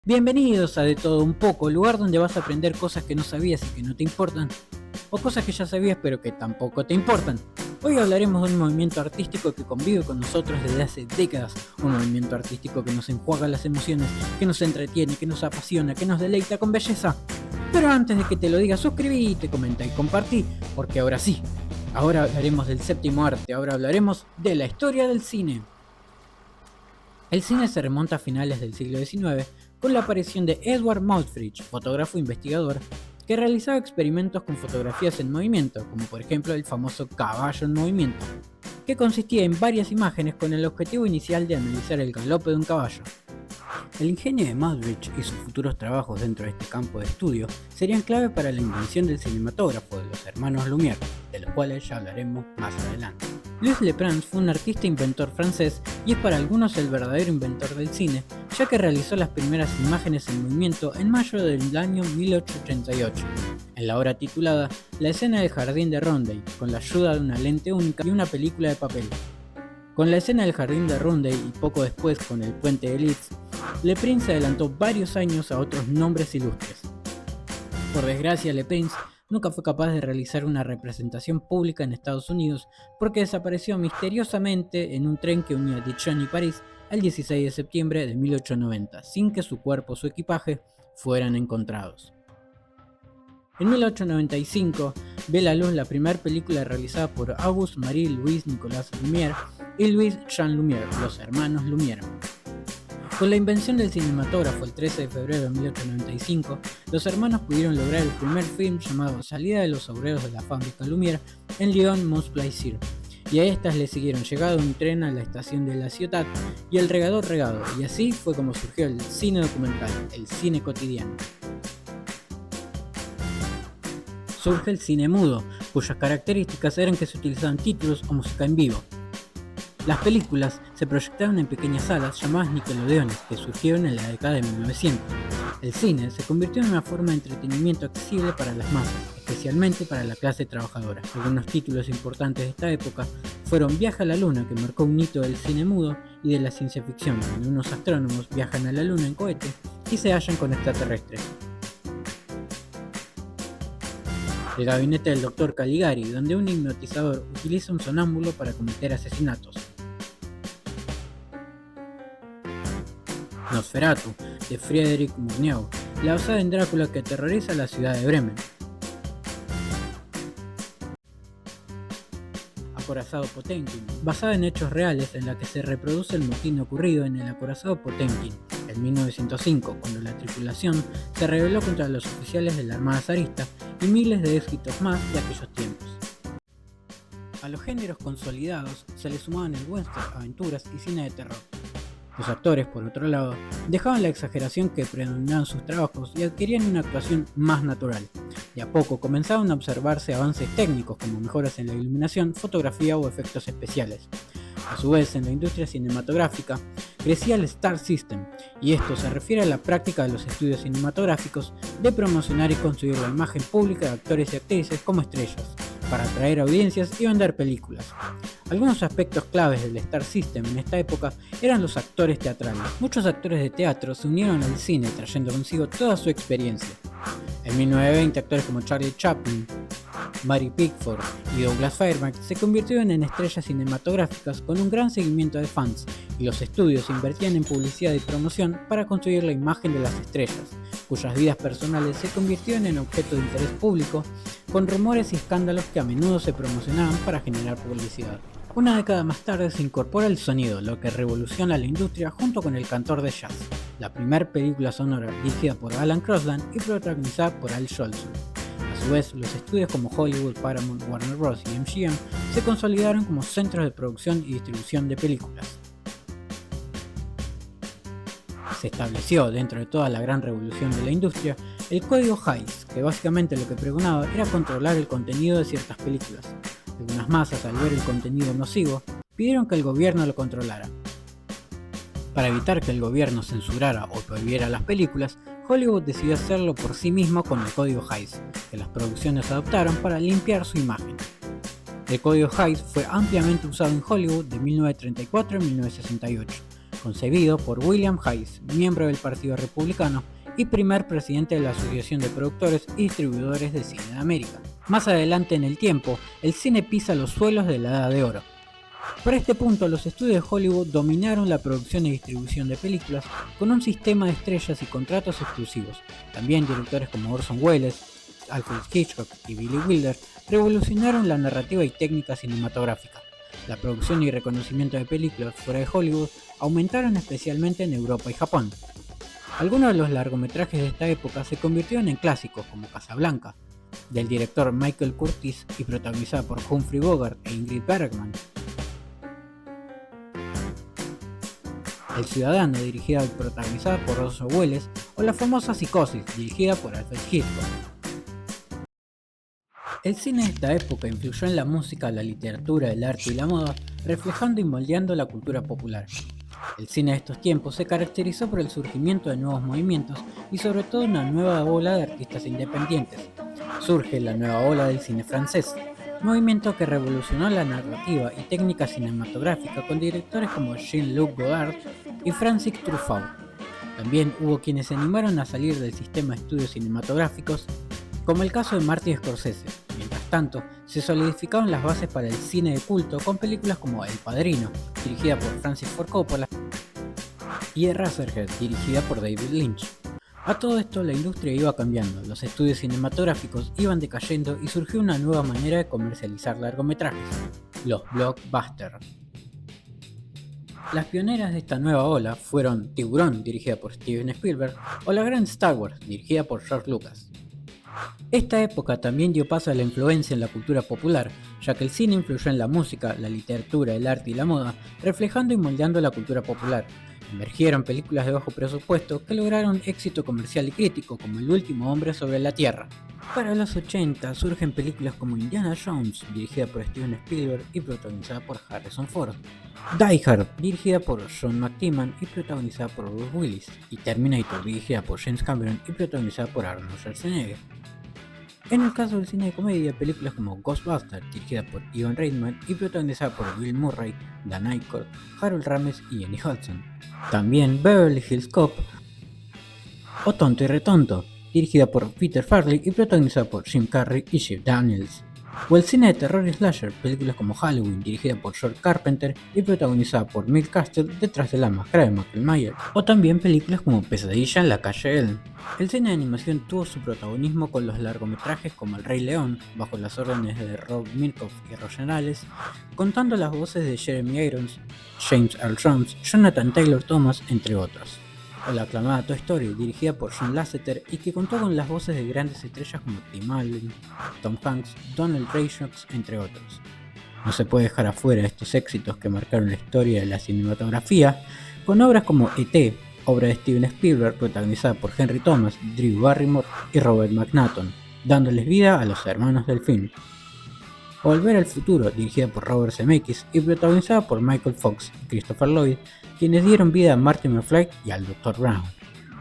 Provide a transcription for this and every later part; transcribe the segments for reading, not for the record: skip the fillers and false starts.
Bienvenidos a De Todo Un Poco, lugar donde vas a aprender cosas que no sabías y que no te importan, o cosas que ya sabías pero que tampoco te importan. Hoy hablaremos de un movimiento artístico que convive con nosotros desde hace décadas, un movimiento artístico que nos enjuaga las emociones, que nos entretiene, que nos apasiona, que nos deleita con belleza. Pero antes de que te lo diga, suscribite, comenta y compartí, porque ahora sí, ahora hablaremos del séptimo arte, ahora hablaremos de la historia del cine. El cine se remonta a finales del siglo XIX con la aparición de Edward Moultrie, fotógrafo investigador, que realizaba experimentos con fotografías en movimiento, como por ejemplo el famoso caballo en movimiento, que consistía en varias imágenes con el objetivo inicial de analizar el galope de un caballo. El ingenio de Moultrie y sus futuros trabajos dentro de este campo de estudio serían clave para la invención del cinematógrafo de los hermanos Lumière, de los cuales ya hablaremos más adelante. Louis Leprince fue un artista inventor francés y es para algunos el verdadero inventor del cine, ya que realizó las primeras imágenes en movimiento en mayo del año 1888, en la obra titulada La escena del jardín de Ronday, con la ayuda de una lente única y una película de papel. Con la escena del jardín de Ronday y poco después con el puente de Leeds, Leprince se adelantó varios años a otros nombres ilustres. Por desgracia, Leprince nunca fue capaz de realizar una representación pública en Estados Unidos porque desapareció misteriosamente en un tren que unía Dijon y París el 16 de septiembre de 1890, sin que su cuerpo o su equipaje fueran encontrados. En 1895 ve la luz la primera película realizada por Auguste Marie-Louis Nicolas Lumière y Louis Jean Lumière, los hermanos Lumière. Con la invención del cinematógrafo el 13 de febrero de 1895, los hermanos pudieron lograr el primer film llamado Salida de los obreros de la fábrica Lumière en Lyon-Mons-Plaisir, y a estas le siguieron llegada un tren a la estación de La Ciotat y el regador regado, y así fue como surgió el cine documental, el cine cotidiano. Surge el cine mudo, cuyas características eran que se utilizaban títulos o música en vivo. Las películas se proyectaron en pequeñas salas llamadas Nickelodeones, que surgieron en la década de 1900. El cine se convirtió en una forma de entretenimiento accesible para las masas, especialmente para la clase trabajadora. Algunos títulos importantes de esta época fueron Viaje a la Luna, que marcó un hito del cine mudo y de la ciencia ficción, donde unos astrónomos viajan a la Luna en cohete y se hallan con extraterrestres. El gabinete del Dr. Caligari, donde un hipnotizador utiliza un sonámbulo para cometer asesinatos. Nosferatu, de Friedrich Murnau, la basada en Drácula que aterroriza la ciudad de Bremen. Acorazado Potemkin, basada en hechos reales en la que se reproduce el motín ocurrido en el acorazado Potemkin en 1905, cuando la tripulación se rebeló contra los oficiales de la Armada zarista y miles de éxitos más de aquellos tiempos. A los géneros consolidados se le sumaban el western, aventuras y cine de terror. Los actores, por otro lado, dejaban la exageración que predominaba en sus trabajos y adquirían una actuación más natural. De a poco comenzaron a observarse avances técnicos como mejoras en la iluminación, fotografía o efectos especiales. A su vez, en la industria cinematográfica, crecía el Star System, y esto se refiere a la práctica de los estudios cinematográficos de promocionar y construir la imagen pública de actores y actrices como estrellas, para atraer audiencias y vender películas. Algunos aspectos claves del Star System en esta época eran los actores teatrales. Muchos actores de teatro se unieron al cine trayendo consigo toda su experiencia. En 1920 actores como Charlie Chaplin, Mary Pickford y Douglas Fairbanks se convirtieron en estrellas cinematográficas con un gran seguimiento de fans, y los estudios invertían en publicidad y promoción para construir la imagen de las estrellas, cuyas vidas personales se convirtieron en objeto de interés público, con rumores y escándalos que a menudo se promocionaban para generar publicidad. Una década más tarde se incorpora el sonido, lo que revoluciona la industria junto con El cantor de jazz, la primera película sonora dirigida por Alan Crosland y protagonizada por Al Jolson. A su vez, los estudios como Hollywood, Paramount, Warner Bros. Y MGM se consolidaron como centros de producción y distribución de películas. Se estableció, dentro de toda la gran revolución de la industria, el código Hays, que básicamente lo que pregonaba era controlar el contenido de ciertas películas. Algunas masas, al ver el contenido nocivo, pidieron que el gobierno lo controlara. Para evitar que el gobierno censurara o prohibiera las películas, Hollywood decidió hacerlo por sí mismo con el código Hays, que las producciones adoptaron para limpiar su imagen. El código Hays fue ampliamente usado en Hollywood de 1934 a 1968, concebido por William Hayes, miembro del Partido Republicano y primer presidente de la Asociación de Productores y Distribuidores de Cine de América. Más adelante en el tiempo, el cine pisa los suelos de la Edad de Oro. Para este punto, los estudios de Hollywood dominaron la producción y distribución de películas con un sistema de estrellas y contratos exclusivos. También directores como Orson Welles, Alfred Hitchcock y Billy Wilder revolucionaron la narrativa y técnica cinematográfica. La producción y reconocimiento de películas fuera de Hollywood aumentaron especialmente en Europa y Japón. Algunos de los largometrajes de esta época se convirtieron en clásicos como Casablanca, del director Michael Curtiz y protagonizada por Humphrey Bogart e Ingrid Bergman. El Ciudadano, dirigida y protagonizada por Orson Welles, o la famosa Psicosis, dirigida por Alfred Hitchcock. El cine de esta época influyó en la música, la literatura, el arte y la moda, reflejando y moldeando la cultura popular. El cine de estos tiempos se caracterizó por el surgimiento de nuevos movimientos y sobre todo una nueva ola de artistas independientes. Surge la nueva ola del cine francés, movimiento que revolucionó la narrativa y técnica cinematográfica con directores como Jean-Luc Godard y Francis Truffaut. También hubo quienes se animaron a salir del sistema de estudios cinematográficos, como el caso de Martin Scorsese. Mientras tanto, se solidificaron las bases para el cine de culto con películas como El Padrino, dirigida por Francis Ford Coppola, y Eraserhead, dirigida por David Lynch. A todo esto, la industria iba cambiando, los estudios cinematográficos iban decayendo y surgió una nueva manera de comercializar largometrajes, los blockbusters. Las pioneras de esta nueva ola fueron Tiburón, dirigida por Steven Spielberg, o la gran Star Wars, dirigida por George Lucas. Esta época también dio paso a la influencia en la cultura popular, ya que el cine influyó en la música, la literatura, el arte y la moda, reflejando y moldeando la cultura popular. Emergieron películas de bajo presupuesto que lograron éxito comercial y crítico, como El último hombre sobre la Tierra. Para los 80 surgen películas como Indiana Jones, dirigida por Steven Spielberg y protagonizada por Harrison Ford, Die Hard, dirigida por John McTiernan y protagonizada por Bruce Willis, y Terminator, dirigida por James Cameron y protagonizada por Arnold Schwarzenegger. En el caso del cine de comedia, películas como Ghostbusters, dirigida por Ivan Reitman y protagonizada por Bill Murray, Dan Aykroyd, Harold Ramis y Annie Hudson. También Beverly Hills Cop o Tonto y Retonto, dirigida por Peter Farrelly y protagonizada por Jim Carrey y Jeff Daniels. O el cine de terror y slasher, películas como Halloween, dirigida por George Carpenter y protagonizada por Mick Castle detrás de la máscara de Michael Myers. O también películas como Pesadilla en la calle Elm. El cine de animación tuvo su protagonismo con los largometrajes como El Rey León, bajo las órdenes de Rob Minkoff y Roger Ailes, contando las voces de Jeremy Irons, James Earl Jones, Jonathan Taylor Thomas, entre otros. O la aclamada Toy Story, dirigida por John Lasseter y que contó con las voces de grandes estrellas como Tim Allen, Tom Hanks, Donald Trump, entre otros. No se puede dejar afuera estos éxitos que marcaron la historia de la cinematografía, con obras como E.T., obra de Steven Spielberg protagonizada por Henry Thomas, Drew Barrymore y Robert McNaughton, dándoles vida a los hermanos del film. O Volver al futuro, dirigida por Robert Zemeckis y protagonizada por Michael Fox y Christopher Lloyd, quienes dieron vida a Marty McFly y al Dr. Brown.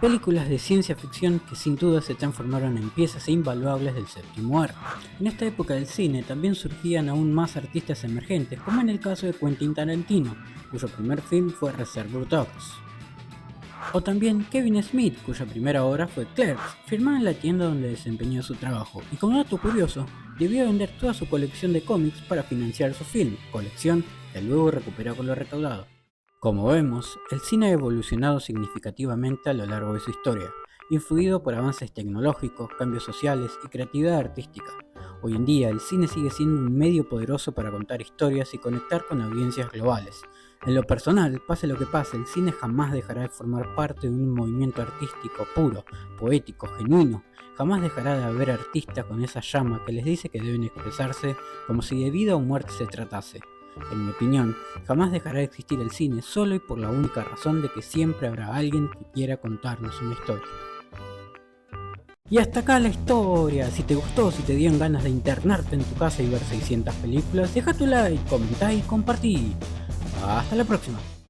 Películas de ciencia ficción que sin duda se transformaron en piezas invaluables del séptimo arte. En esta época del cine también surgían aún más artistas emergentes, como en el caso de Quentin Tarantino, cuyo primer film fue Reservoir Dogs. O también Kevin Smith, cuya primera obra fue Clerks, filmada en la tienda donde desempeñó su trabajo, y como dato curioso, debió vender toda su colección de cómics para financiar su film, colección que luego recuperó con lo recaudado. Como vemos, el cine ha evolucionado significativamente a lo largo de su historia, influido por avances tecnológicos, cambios sociales y creatividad artística. Hoy en día, el cine sigue siendo un medio poderoso para contar historias y conectar con audiencias globales. En lo personal, pase lo que pase, el cine jamás dejará de formar parte de un movimiento artístico puro, poético, genuino. Jamás dejará de haber artistas con esa llama que les dice que deben expresarse como si de vida o muerte se tratase. En mi opinión, jamás dejará de existir el cine solo y por la única razón de que siempre habrá alguien que quiera contarnos una historia. Y hasta acá la historia. Si te gustó, si te dieron ganas de internarte en tu casa y ver 600 películas, deja tu like, comenta y compartí. Hasta la próxima.